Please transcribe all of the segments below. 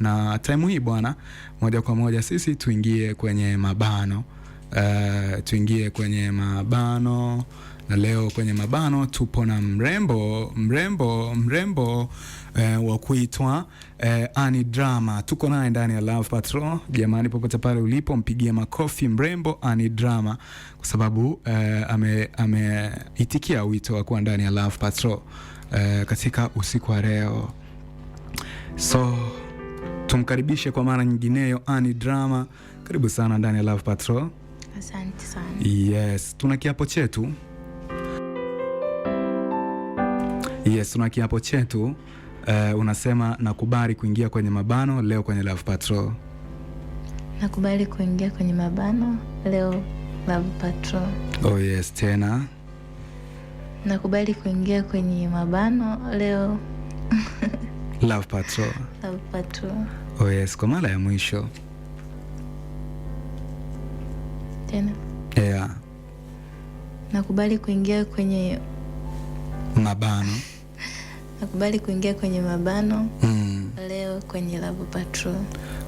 na time hii bwana, moja kwa moja sisi tuingie kwenye mabano. Na leo kwenye mabano tupo na mrembo wa kuitwa Annie Drama. Tuko naye ndani ya Love Patrol. Jamani, popote pale ulipo, mpigie makofi mrembo Annie Drama kwa sababu ameitikia wito wa kuwa ndani ya Love Patrol katika usiku wa leo. So tumkaribishe kwa mara nyingineyo Annie Drama. Karibu sana ndani ya Love Patrol. Asante sana. Yes, tuna kiapo chetu. Unasema nakubali kuingia kwenye mabano leo kwenye Love Patrol. Nakubali kuingia kwenye mabano leo Love Patrol. Oh yes, tena. Nakubali kuingia kwenye mabano leo Love Patrol. Love Patrol. Oh yes, kwa mara ya mwisho. Tena. Yeah. Nakubali kuingia kwenye mabano. Nakubali kuingia kwenye mabano leo kwenye Love Patrol.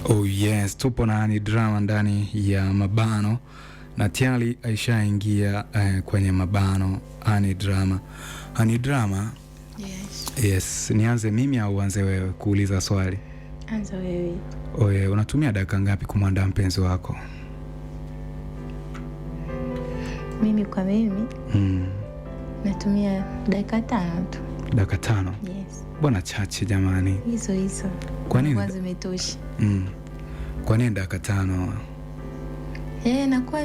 Oh yes, tupo na Annie Drama ndani ya mabano na tayari aishaingia kwenye mabano. Annie Drama. Yes, nianze mimi au uanze wewe kuuliza swali? Anza wewe. Oh yeah, unatumia dakika ngapi kumwandaa mpenzi wako? Mimi natumia dakika 5 tu. Dakika 5? Yes. Bwana chache jamani. Hizo. Kwa nini? Kwanza umetosha. Kwa nini dakika 5? Nakuwa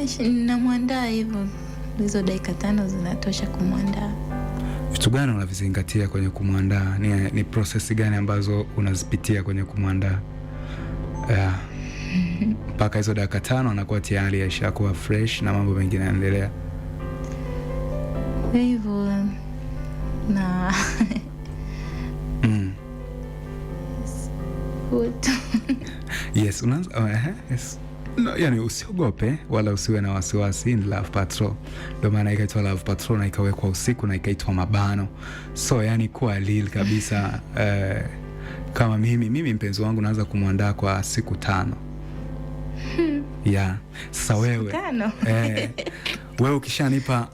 namwandaa hivyo. Hizo dakika 5 zinatosha kumwandaa. Vitu gani unavizingatia kwenye kumwandaa? Ni process gani ambazo unazipitia kwenye kumwandaa? Mpaka hizo dakika 5 anakuwa tayari aishakuwa fresh na mambo mengine yanaendelea. Hivyo na Yes, yes. No, yani usiogope wala usiwe na wasiwasi. Ni Love Patrol. Ndio maana ikaitwa Love Patrol na ikawekwa usiku na ikaitwa mabano. So yani kuwa real kabisa. Kama mimi mpenzi wangu naanza kumwandaa kwa siku 5. Yeah. Sasa wewe wewe ukishanipa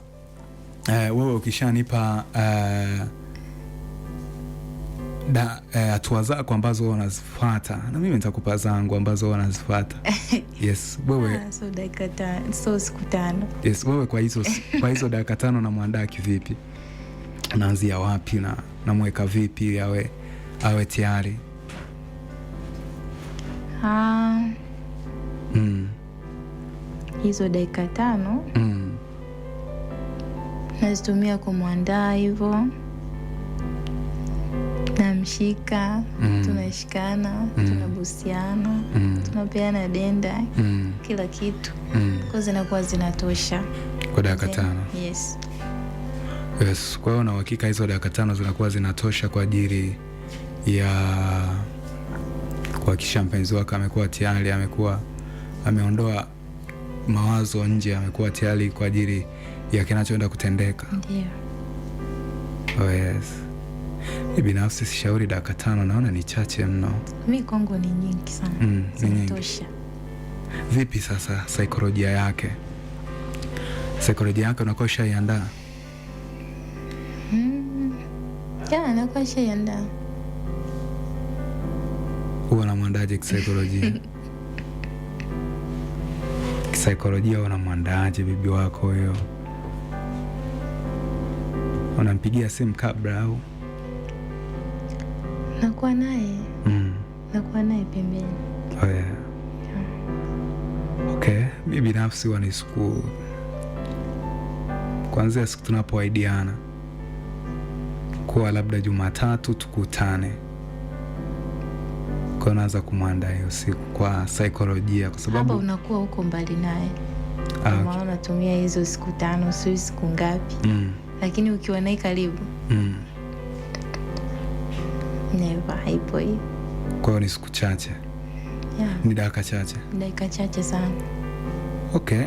hatua zako ambazo wanazifuata na mimi nitakupa zangu ambazo wanazifuata. Yes, wewe so dakika 5, so siku 5. Yes, wewe kwa hizo dakika 5 unamwandaa kivipi? Unaanzia wapi na namweka vipi awe tayari? Hizo dakika 5 nazitumia kumwandaa hivyo. Namshika, tunashikana, tunabusiana, tunapeana denda, kila kitu. Kwa zinakuwa zinatosha kwa dakika 5. Yes. Yes, kwa hiyo na hakika hizo dakika 5 zinakuwa zinatosha kwa ajili ya kuhakikisha mpenzi wako amekuwa tayari, ameondoa mawazo nje, amekuwa tayari kwa ajili ya kinachoenda kutendeka. Ndio. Oh yes. Binafsi sishauri dakika 5, naona ni chache mno. Mimi kwangu ni nyingi sana. Zinatosha. Vipi sasa saikolojia yake? Saikolojia yake unakuwa ushaiandaa? Nakuwa ushaiandaa. Huwa unamwandaje kisaikolojia? Kisaikolojia unamwandaje bibi wako huyo? Unampigia simu kabla au? Nakuwa naye pembeni. Oh yeah. Okay, mimi binafsi kuanzia siku tunapoaidiana kwa labda Jumatatu tukutane, kwa naanza kumwandaa hiyo siku kwa saikolojia, kwa sababu hapa unakuwa huko mbali naye. Kama unatumia hizo siku 5, sio siku ngapi. Lakini ukiwa naye karibu never haipo hiyo. Kwa hiyo ni siku chache. Yeah. Ni dakika chache sana. Okay,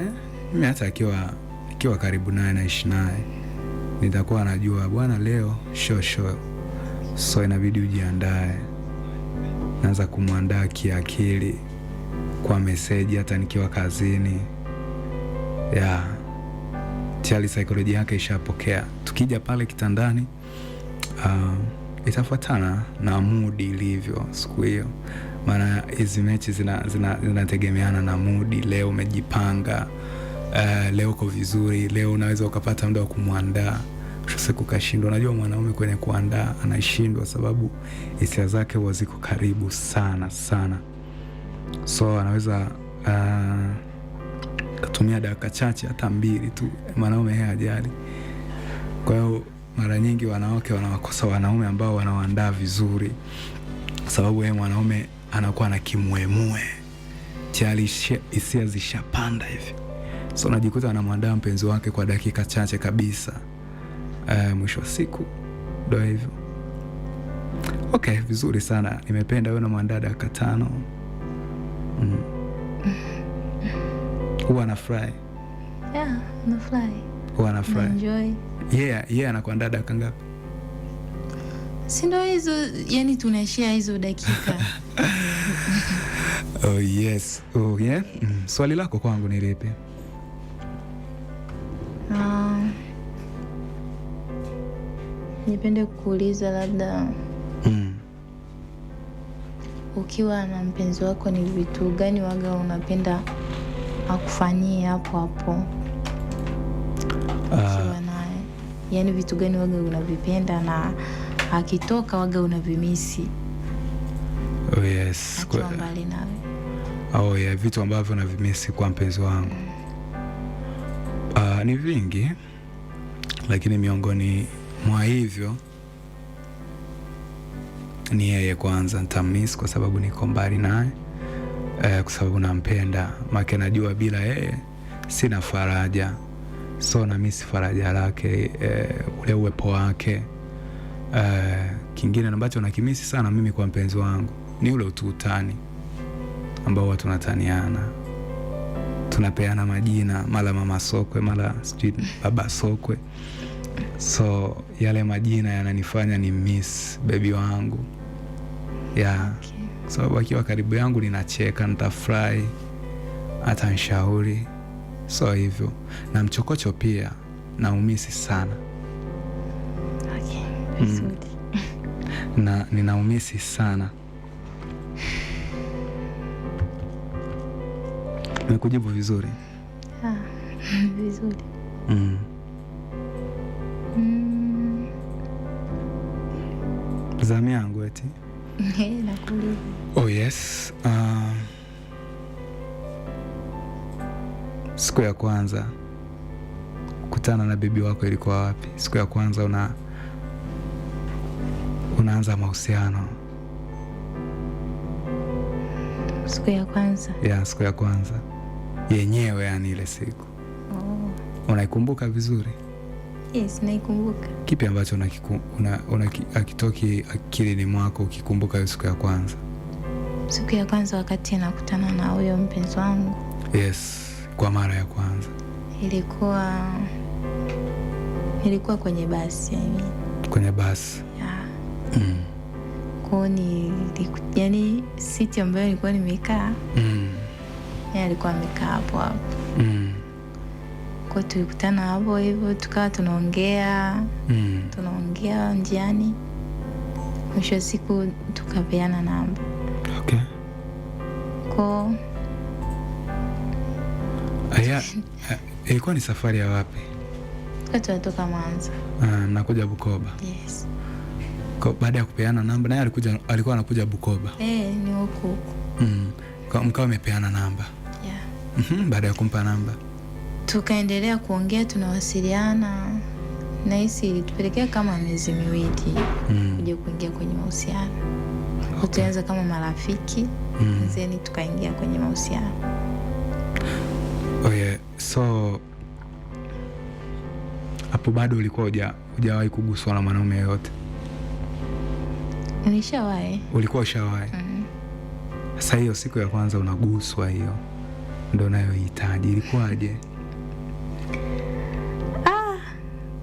mimi hata akiwa karibu naye naishi naye, nitakuwa najua bwana leo show. So inabidi ujiandae. naanza kumwandaa kiakili kwa meseji hata nikiwa kazini. Tayari saikolojia yake ishapokea. Tukija pale kitandani, itafuatana na mood ilivyo siku hiyo. Maana hizi mechi zinategemeana na mood. Leo umejipanga, leo uko vizuri, leo unaweza ukapata muda wa kumwandaa. Siku kashindwa. Unajua mwanaume kwenye kuandaa anashindwa sababu hisia zake huwa ziko karibu sana sana. So anaweza kutumia dakika chache hata 2 tu, mwanaume hajali. Kwa hiyo mara nyingi wanawake wanawakosa wanaume ambao wanawaandaa vizuri, sababu yeye mwanaume anakuwa na kimwemwe, tayari hisia zishapanda hivi. So unajikuta anamwandaa mpenzi wake kwa dakika chache kabisa. Mwisho wa siku ndio hivyo. Okay, vizuri sana. Nimependa wewe unamwandaa dakika 5. Huwa anafurahi. Anafurahi. Huwa anafurahi. Enjoy. Anakuandaa dakika ngapi? Si ndio hizo, yani tunashare hizo dakika. Yes. Swali lako kwangu ni lipi? Nipende kuuliza labda ukiwa na mpenzi wako ni vitu gani waga unapenda akufanyie hapo hapo ukiwa naye? Yani vitu gani waga unavipenda na akitoka waga unavimisi? Yes. Akiwa mbali nawe. Vitu ambavyo unavimisi kwa mpenzi wangu. Ni vingi, lakini miongoni mwa hivyo ni yeye kwanza. Nitamiss kwa sababu niko mbali naye, kwa sababu nampenda. Maana najua bila yeye sina faraja. So na miss faraja lake, ule uwepo wake. Kingine ambacho nakimisi sana mimi kwa mpenzi wangu ni ule utani ambao watu tunataniana. Tunapeana majina, mara mama Sokwe, mara baba Sokwe. So yale majina yananifanya ni miss baby wangu. Sababu akiwa karibu yangu ninacheka, nitafurahi, hata nishauri. So hivyo. Na mchokocho pia naumisi sana. Vizuri. Na ninaumisi sana. Nimekujibu vizuri? Vizuri. Zamu yangu eti? Nakuuliza. Yes. Siku ya kwanza kukutana na bibi wako ilikuwa wapi? Siku ya kwanza unaanza mahusiano. Siku ya kwanza? Siku ya kwanza yenyewe, yani ile siku. Unaikumbuka vizuri? Yes, naikumbuka. Kipi ambacho akitoki akilini mwako ukikumbuka hiyo siku ya kwanza? Siku ya kwanza wakati nakutana na huyo mpenzi wangu. Yes, kwa mara ya kwanza. Ilikuwa kwenye basi, Kwenye basi. Yani siti ambayo nilikuwa nimekaa. Yeye alikuwa amekaa hapo. Kwa tulikutana hapo hivyo, tukawa tunaongea njiani. Mwisho wa siku tukapeana namba. Okay. Ilikuwa ni safari ya wapi? Tunatoka Mwanza. Nakuja Bukoba. Yes. Kwa baada ya kupeana namba, naye alikuwa anakuja Bukoba. Ni huko. Kwa mkao umepeana namba. Baada ya kumpa namba tukaendelea kuongea, tunawasiliana. Na hisi ilitupelekea kama miezi 2 kuja kuingia kwenye mahusiano. Tulianza kama marafiki, zeni tukaingia kwenye mahusiano. So hapo bado ulikuwa hujawahi kuguswa na mwanaume yote? Nilishawahi. Ulikuwa ushawahi? Sasa hiyo siku ya kwanza unaguswa, hiyo ndio nayohitaji. Ilikuwaje?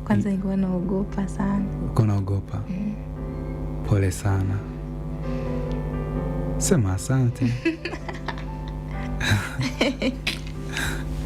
Kwanza nilikuwa naogopa sana. Ulikuwa unaogopa? Pole sana. Sema asante.